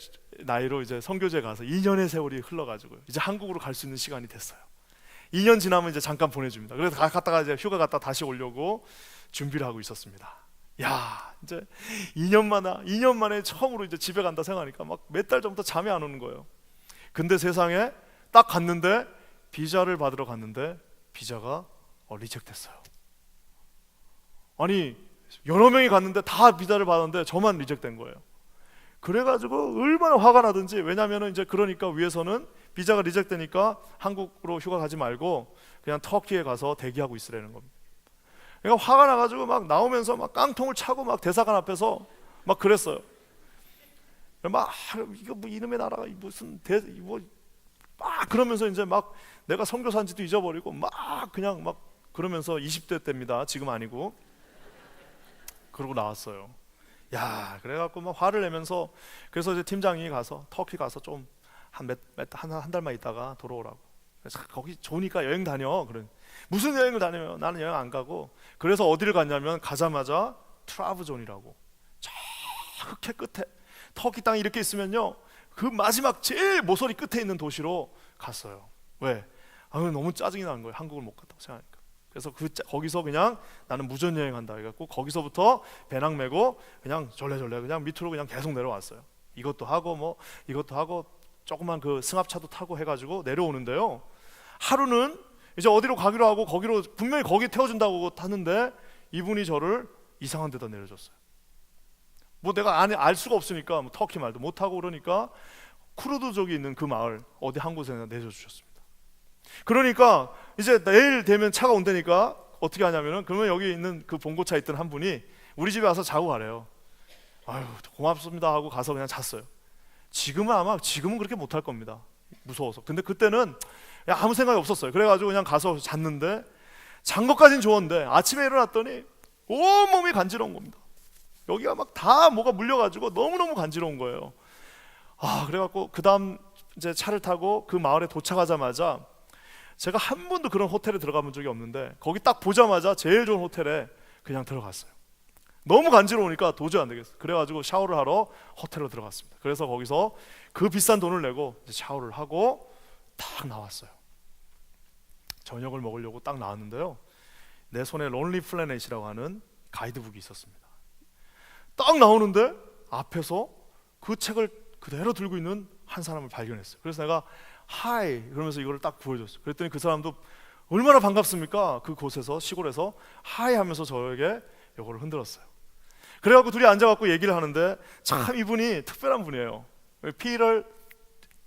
나이로 이제 선교제 가서 2년의 세월이 흘러가지고 이제 한국으로 갈 수 있는 시간이 됐어요. 2년 지나면 이제 잠깐 보내줍니다. 그래서 갔다가 이제 휴가 갔다 다시 오려고 준비를 하고 있었습니다. 야, 이제 2년 만에 처음으로 이제 집에 간다 생각하니까 막 몇 달 전부터 잠이 안 오는 거예요. 근데 세상에 딱 갔는데, 비자를 받으러 갔는데 비자가 리젝됐어요. 아니 여러 명이 갔는데 다 비자를 받았는데 저만 리젝된 거예요. 그래가지고 얼마나 화가 나든지, 왜냐면은 이제 그러니까 위에서는 비자가 리젝되니까 한국으로 휴가 가지 말고 그냥 터키에 가서 대기하고 있으라는 겁니다. 그러니까 화가 나가지고 막 나오면서 막 깡통을 차고 막 대사관 앞에서 막 그랬어요. 막 이거 뭐 이놈의 나라가 무슨 막 그러면서 이제 막 내가 선교사인지도 잊어버리고 막 그냥 막 그러면서 20대 때입니다. 지금 아니고. 그러고 나왔어요. 야, 그래갖고 막 화를 내면서, 그래서 이제 팀장이 가서 터키 가서 좀 한 달만 있다가 돌아오라고. 그래서 거기 좋으니까 여행 다녀. 그래. 무슨 여행을 다녀요? 나는 여행 안 가고. 그래서 어디를 갔냐면 가자마자 트라브존이라고, 저 흑해 끝에 터키 땅이 이렇게 있으면요, 그 마지막 제일 모서리 끝에 있는 도시로 갔어요. 왜? 너무 짜증이 나는 거예요. 한국을 못 갔다고 생각하니까. 그래서 거기서 그냥 나는 무전 여행한다 해갖고 거기서부터 배낭 메고 그냥 절레절레 그냥 밑으로 그냥 계속 내려왔어요. 이것도 하고 뭐 이것도 하고 조그만 그 승합차도 타고 해가지고 내려오는데요. 하루는 이제 어디로 가기로 하고 거기로 분명히 거기 태워준다고 탔는데 이분이 저를 이상한 데다 내려줬어요. 뭐 내가 알 수가 없으니까 뭐 터키 말도 못하고 그러니까 쿠르드족이 있는 그 마을 어디 한 곳에 내려주셨습니다. 그러니까 이제 내일 되면 차가 온다니까 어떻게 하냐면은 그러면 여기 있는 그 봉고차 있던 한 분이 우리 집에 와서 자고 가래요. 아유 고맙습니다 하고 가서 그냥 잤어요. 지금은 그렇게 못할 겁니다. 무서워서. 근데 그때는 아무 생각이 없었어요. 그래가지고 그냥 가서 잤는데 잔 것까진 좋은데 아침에 일어났더니 온몸이 간지러운 겁니다. 여기가 막 다 뭐가 물려가지고 너무너무 간지러운 거예요. 그래갖고 그 다음 이제 차를 타고 그 마을에 도착하자마자 제가 한 번도 그런 호텔에 들어가 본 적이 없는데 거기 딱 보자마자 제일 좋은 호텔에 그냥 들어갔어요. 너무 간지러우니까 도저히 안 되겠어요. 그래가지고 샤워를 하러 호텔로 들어갔습니다. 그래서 거기서 그 비싼 돈을 내고 이제 샤워를 하고 딱 나왔어요. 저녁을 먹으려고 딱 나왔는데요. 내 손에 론리 플래닛이라고 하는 가이드북이 있었습니다. 딱 나오는데 앞에서 그 책을 그대로 들고 있는 한 사람을 발견했어요. 그래서 내가 하이 그러면서 이거를 딱 보여줬어요. 그랬더니 그 사람도 얼마나 반갑습니까? 그 곳에서 시골에서 하이 하면서 저에게 이거를 흔들었어요. 그래갖고 둘이 앉아갖고 얘기를 하는데 참 이분이 특별한 분이에요. 피터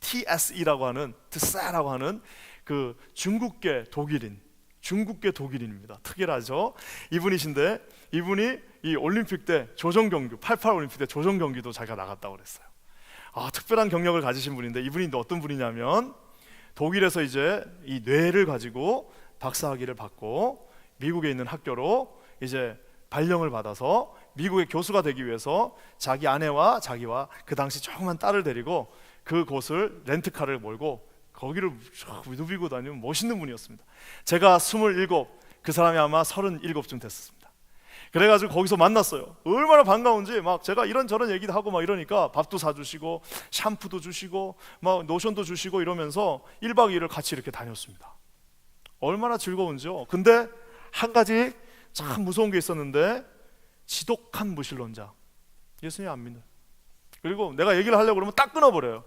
TSE라고 하는 트세라고 하는 그 중국계 독일인입니다. 특이하죠. 이분이신데 이분이 이 올림픽 때 조정경기 88 올림픽 때 조정경기도 자기가 나갔다고 그랬어요. 특별한 경력을 가지신 분인데 이분이 어떤 분이냐면 독일에서 이제 이 뇌를 가지고 박사학위를 받고 미국에 있는 학교로 이제 발령을 받아서 미국의 교수가 되기 위해서 자기 아내와 자기와 그 당시 조그만 딸을 데리고 그 곳을 렌트카를 몰고 거기를 누비고 다니는 멋있는 분이었습니다. 제가 27, 그 사람이 아마 37쯤 됐었습니다. 그래가지고 거기서 만났어요. 얼마나 반가운지 막 제가 이런저런 얘기도 하고 막 이러니까 밥도 사주시고 샴푸도 주시고 막 노션도 주시고 이러면서 1박 2일을 같이 이렇게 다녔습니다. 얼마나 즐거운지요. 근데 한 가지 참 무서운 게 있었는데 지독한 무신론자, 예수님 안 믿는. 그리고 내가 얘기를 하려고 그러면 딱 끊어버려요.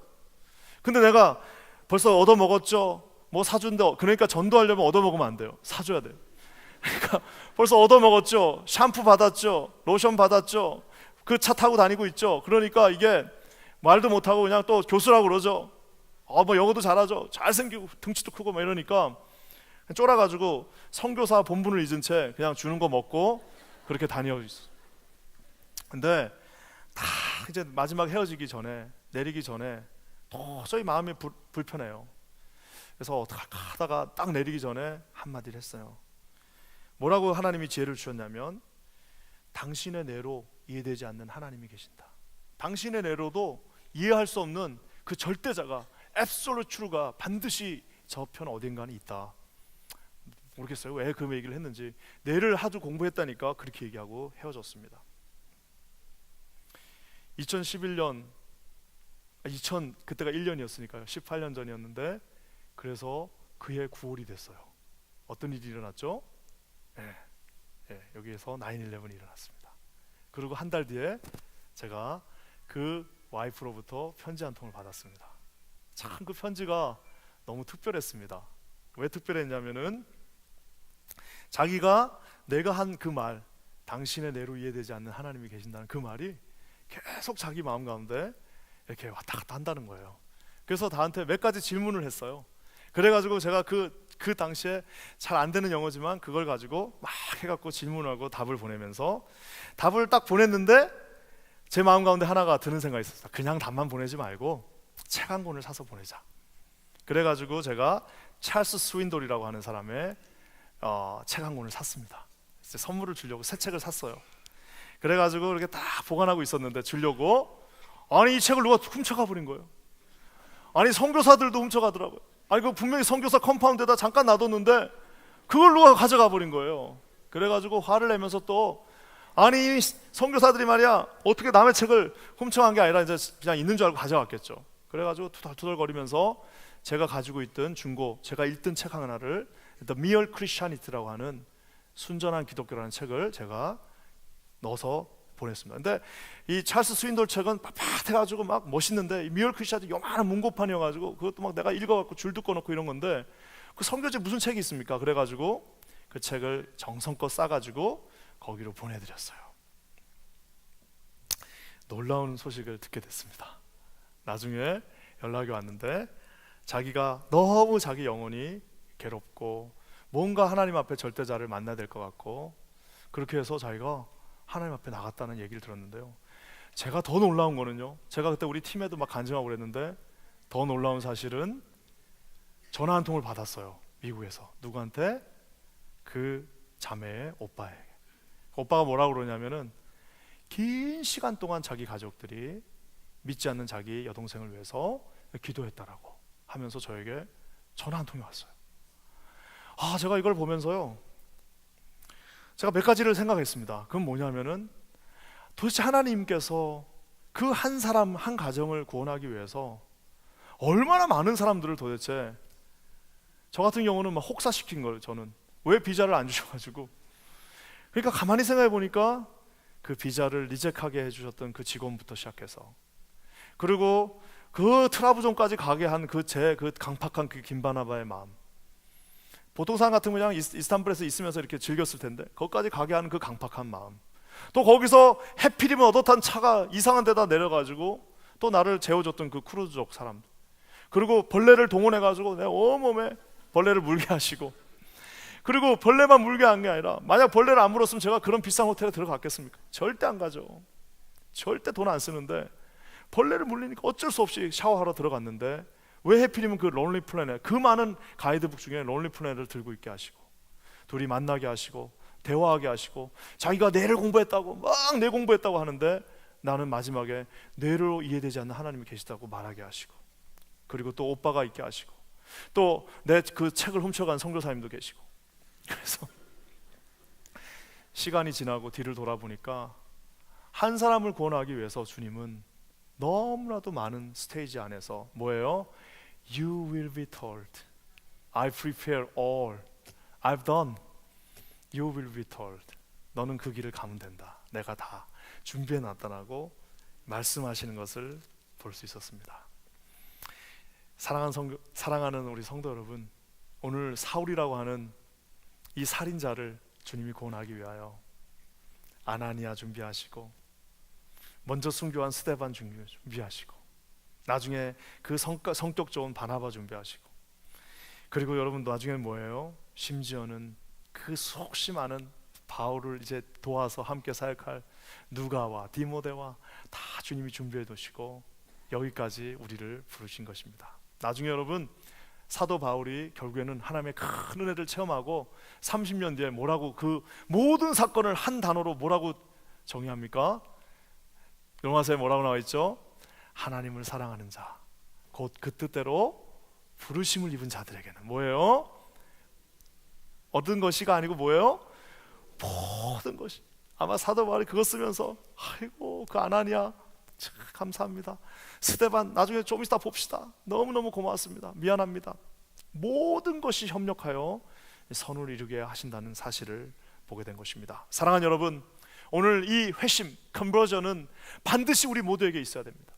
근데 내가 벌써 얻어먹었죠, 뭐 사준다, 그러니까 전도하려면 얻어먹으면 안 돼요. 사줘야 돼요. 그러니까 벌써 얻어먹었죠, 샴푸 받았죠, 로션 받았죠, 그 차 타고 다니고 있죠. 그러니까 이게 말도 못하고 그냥 또 교수라고 그러죠. 뭐 영어도 잘하죠, 잘생기고 등치도 크고 막 이러니까 쫄아가지고 선교사 본분을 잊은 채 그냥 주는 거 먹고 그렇게 다니고 있어. 근데 다 이제 마지막 헤어지기 전에, 내리기 전에 도저히 마음이 불편해요. 그래서 어떡할까 하다가 딱 내리기 전에 한마디를 했어요. 뭐라고 하나님이 지혜를 주셨냐면, 당신의 뇌로 이해되지 않는 하나님이 계신다. 당신의 뇌로도 이해할 수 없는 그 절대자가, absolute truth가 반드시 저편 어딘가는 있다. 모르겠어요 왜 그 얘기를 했는지. 뇌를 하도 공부했다니까 그렇게 얘기하고 헤어졌습니다. 2011년 그때가 1년이었으니까요 18년 전이었는데, 그래서 그해 9월이 됐어요. 어떤 일이 일어났죠? 여기에서 9/11이 일어났습니다. 그리고 한 달 뒤에 제가 그 와이프로부터 편지 한 통을 받았습니다. 참 그 편지가 너무 특별했습니다. 왜 특별했냐면은 자기가 내가 한 그 말, 당신의 뇌로 이해되지 않는 하나님이 계신다는 그 말이 계속 자기 마음 가운데 이렇게 왔다 갔다 한다는 거예요. 그래서 나한테 몇 가지 질문을 했어요. 그래가지고 제가 그 당시에 잘 안 되는 영어지만 그걸 가지고 막 해갖고 질문하고 답을 보내면서, 답을 딱 보냈는데 제 마음 가운데 하나가 드는 생각이 있었어요. 그냥 답만 보내지 말고 책 한 권을 사서 보내자. 그래가지고 제가 찰스 스윈돌이라고 하는 사람의 책 한 권을 샀습니다. 이제 선물을 주려고 새 책을 샀어요. 그래가지고 이렇게 딱 보관하고 있었는데 주려고, 아니 이 책을 누가 훔쳐가 버린 거예요. 아니 선교사들도 훔쳐가더라고요. 아니 그 분명히 선교사 컴파운드에다 잠깐 놔뒀는데 그걸 누가 가져가 버린 거예요. 그래가지고 화를 내면서 또, 아니 선교사들이 말이야 어떻게 남의 책을 훔쳐간 게 아니라 이제 그냥 있는 줄 알고 가져갔겠죠. 그래가지고 투덜투덜거리면서 제가 가지고 있던 중고, 제가 읽던 책 하나를 The Mere Christianity라고 하는 순전한 기독교라는 책을 제가 넣어서 보냈습니다. 근데 이 찰스 스윈돌 책은 빳빳해가지고 막 멋있는데, 미얼 크리스찬이 요만한 문고판이어가지고 그것도 막 내가 읽어갖고 줄도 꺼놓고 이런 건데, 그 선교제 무슨 책이 있습니까? 그래가지고 그 책을 정성껏 싸가지고 거기로 보내드렸어요. 놀라운 소식을 듣게 됐습니다. 나중에 연락이 왔는데 자기가 너무 자기 영혼이 괴롭고 뭔가 하나님 앞에 절대자를 만나야 될 것 같고, 그렇게 해서 자기가 하나님 앞에 나갔다는 얘기를 들었는데요, 제가 더 놀라운 거는요, 제가 그때 우리 팀에도 막 간증하고 그랬는데 더 놀라운 사실은 전화 한 통을 받았어요. 미국에서. 누구한테? 그 자매의 오빠에게. 오빠가 뭐라고 그러냐면은 긴 시간 동안 자기 가족들이 믿지 않는 자기 여동생을 위해서 기도했다라고 하면서 저에게 전화 한 통이 왔어요. 제가 이걸 보면서요, 제가 몇 가지를 생각했습니다. 그건 뭐냐면은 도대체 하나님께서 그 한 사람 한 가정을 구원하기 위해서 얼마나 많은 사람들을 도대체, 저 같은 경우는 막 혹사시킨 거예요. 저는 왜 비자를 안 주셔가지고. 그러니까 가만히 생각해 보니까 그 비자를 리젝하게 해주셨던 그 직원부터 시작해서, 그리고 그 트라부존까지 가게 한 그 강팍한 그 김바나바의 마음, 보통 사람 같은 그냥 이스탄불에서 있으면서 이렇게 즐겼을 텐데 거기까지 가게 하는 그 강팍한 마음, 또 거기서 해필이면 얻어탄 차가 이상한 데다 내려가지고 또 나를 재워줬던 그 크루즈족 사람, 그리고 벌레를 동원해가지고 내 온몸에 벌레를 물게 하시고, 그리고 벌레만 물게 한 게 아니라 만약 벌레를 안 물었으면 제가 그런 비싼 호텔에 들어갔겠습니까? 절대 안 가죠. 절대 돈 안 쓰는데 벌레를 물리니까 어쩔 수 없이 샤워하러 들어갔는데, 왜 해필이면 그 론리 플래닛, 그 많은 가이드북 중에 론리 플래닛을 들고 있게 하시고, 둘이 만나게 하시고 대화하게 하시고, 자기가 뇌를 공부했다고 막 뇌 공부했다고 하는데 나는 마지막에 뇌로 이해되지 않는 하나님이 계시다고 말하게 하시고, 그리고 또 오빠가 있게 하시고, 또 내 그 책을 훔쳐간 선교사님도 계시고. 그래서 시간이 지나고 뒤를 돌아보니까 한 사람을 구원하기 위해서 주님은 너무나도 많은 스테이지 안에서 뭐예요? You will be told. I prepare all. I've done. You will be told. 너는 그 길을 가면 된다. 내가 다 준비해 놨다라고 말씀하시는 것을 볼 수 있었습니다. 사랑하는 우리 성도 여러분, 오늘 사울이라고 하는 이 살인자를 주님이 구원하기 위하여 아나니아 준비하시고, 먼저 순교한 스데반 준비하시고, 나중에 그 성격 좋은 바나바 준비하시고, 그리고 여러분 나중에 뭐예요? 심지어는 그 수없이 많은 바울을 이제 도와서 함께 사역할 누가와 디모데와 다 주님이 준비해 두시고 여기까지 우리를 부르신 것입니다. 나중에 여러분 사도 바울이 결국에는 하나님의 큰 은혜를 체험하고 30년 뒤에 뭐라고, 그 모든 사건을 한 단어로 뭐라고 정의합니까? 로마서에 뭐라고 나와 있죠? 하나님을 사랑하는 자, 곧 그 뜻대로 부르심을 입은 자들에게는 뭐예요? 얻은 것이가 아니고 뭐예요? 모든 것이. 아마 사도 바울이 그거 쓰면서 아이고 그 아나니아 참 감사합니다, 스데반 나중에 좀 이따 봅시다, 너무너무 고맙습니다, 미안합니다, 모든 것이 협력하여 선을 이루게 하신다는 사실을 보게 된 것입니다. 사랑하는 여러분, 오늘 이 회심, 컨버전은 반드시 우리 모두에게 있어야 됩니다.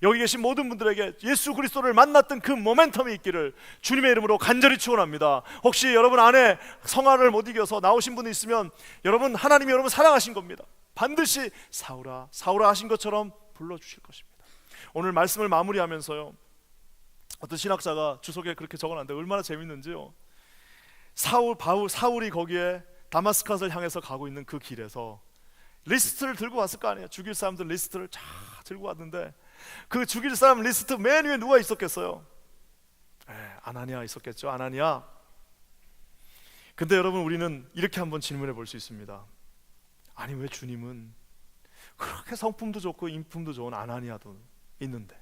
여기 계신 모든 분들에게 예수 그리스도를 만났던 그 모멘텀이 있기를 주님의 이름으로 간절히 축원합니다. 혹시 여러분 안에 성화를 못 이겨서 나오신 분이 있으면, 여러분 하나님이 여러분 사랑하신 겁니다. 반드시 사울아 사울아 하신 것처럼 불러주실 것입니다. 오늘 말씀을 마무리하면서요, 어떤 신학자가 주석에 그렇게 적어놨는데 얼마나 재밌는지요. 사울이 거기에 다마스커스를 향해서 가고 있는 그 길에서 리스트를 들고 왔을 거 아니에요. 죽일 사람들 리스트를 쫙 들고 왔는데 그 죽일 사람 리스트 맨 위에 누가 있었겠어요? 아나니아 있었겠죠. 아나니아. 근데 여러분 우리는 이렇게 한번 질문해 볼 수 있습니다. 아니 왜 주님은 그렇게 성품도 좋고 인품도 좋은 아나니아도 있는데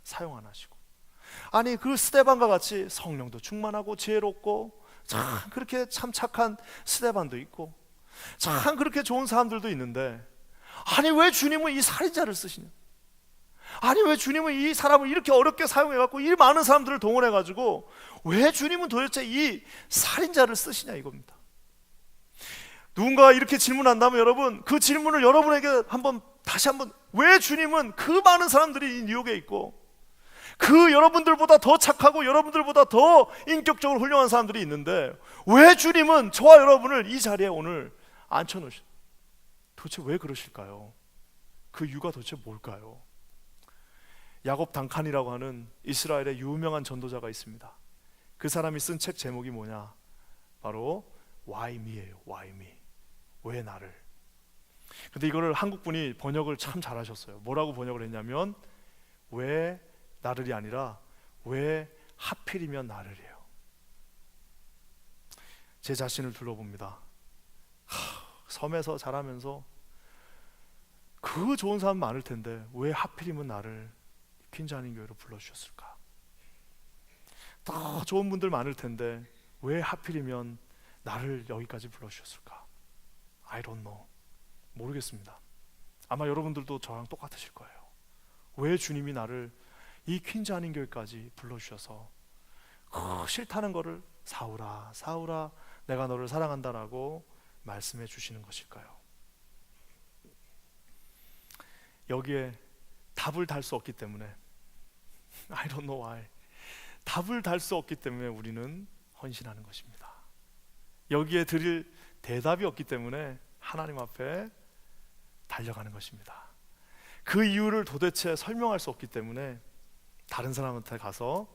사용 안 하시고, 아니 그 스데반과 같이 성령도 충만하고 지혜롭고 참 그렇게 참 착한 스데반도 있고 참 그렇게 좋은 사람들도 있는데, 아니 왜 주님은 이 살인자를 쓰시냐? 아니 왜 주님은 이 사람을 이렇게 어렵게 사용해갖고 이 많은 사람들을 동원해가지고 왜 주님은 도대체 이 살인자를 쓰시냐 이겁니다. 누군가 이렇게 질문한다면 여러분, 그 질문을 여러분에게 다시 한번, 왜 주님은 그 많은 사람들이 이 뉴욕에 있고 그 여러분들보다 더 착하고 여러분들보다 더 인격적으로 훌륭한 사람들이 있는데 왜 주님은 저와 여러분을 이 자리에 오늘 앉혀놓으셨어요? 도대체 왜 그러실까요? 그 이유가 도대체 뭘까요? 야곱 단칸이라고 하는 이스라엘의 유명한 전도자가 있습니다. 그 사람이 쓴 책 제목이 뭐냐? 바로 Why me예요. Why me? 왜 나를? 근데 이거를 한국분이 번역을 참 잘하셨어요. 뭐라고 번역을 했냐면 왜 나를이 아니라 왜 하필이면 나를이에요. 제 자신을 둘러봅니다. 섬에서 자라면서 그 좋은 사람 많을 텐데 왜 하필이면 나를 퀸즈 한인교회로 불러주셨을까? 더 좋은 분들 많을 텐데 왜 하필이면 나를 여기까지 불러주셨을까? I don't know. 모르겠습니다. 아마 여러분들도 저랑 똑같으실 거예요. 왜 주님이 나를 이 퀸즈 한인교회까지 불러주셔서 싫다는 거를 사울아 사울아 내가 너를 사랑한다라고 말씀해 주시는 것일까요? 여기에 답을 달 수 없기 때문에 I don't know why, 답을 달 수 없기 때문에 우리는 헌신하는 것입니다. 여기에 드릴 대답이 없기 때문에 하나님 앞에 달려가는 것입니다. 그 이유를 도대체 설명할 수 없기 때문에 다른 사람한테 가서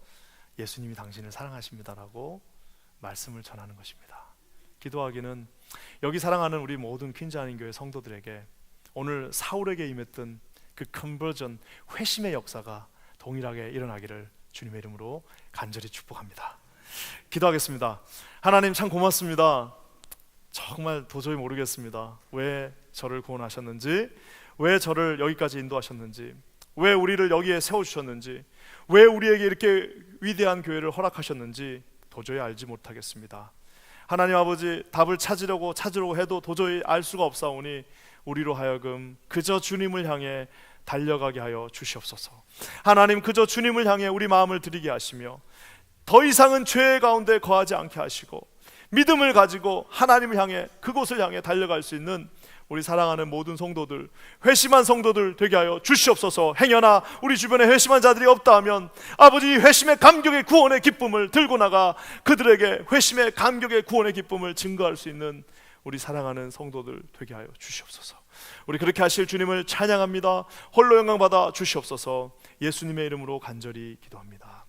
예수님이 당신을 사랑하십니다라고 말씀을 전하는 것입니다. 기도하기는 여기 사랑하는 우리 모든 퀸즈 한인교회 성도들에게 오늘 사울에게 임했던 그 컨버전, 회심의 역사가 동일하게 일어나기를 주님의 이름으로 간절히 축복합니다. 기도하겠습니다. 하나님 참 고맙습니다. 정말 도저히 모르겠습니다. 왜 저를 구원하셨는지, 왜 저를 여기까지 인도하셨는지, 왜 우리를 여기에 세워주셨는지, 왜 우리에게 이렇게 위대한 교회를 허락하셨는지 도저히 알지 못하겠습니다. 하나님 아버지, 답을 찾으려고 해도 도저히 알 수가 없사오니 우리로 하여금 그저 주님을 향해 달려가게 하여 주시옵소서. 하나님, 그저 주님을 향해 우리 마음을 드리게 하시며 더 이상은 죄 가운데 거하지 않게 하시고 믿음을 가지고 하나님을 향해, 그곳을 향해 달려갈 수 있는 우리 사랑하는 모든 성도들, 회심한 성도들 되게 하여 주시옵소서. 행여나 우리 주변에 회심한 자들이 없다 하면 아버지, 회심의 감격의 구원의 기쁨을 들고 나가 그들에게 회심의 감격의 구원의 기쁨을 증거할 수 있는 우리 사랑하는 성도들 되게 하여 주시옵소서. 우리 그렇게 하실 주님을 찬양합니다. 홀로 영광 받아 주시옵소서. 예수님의 이름으로 간절히 기도합니다.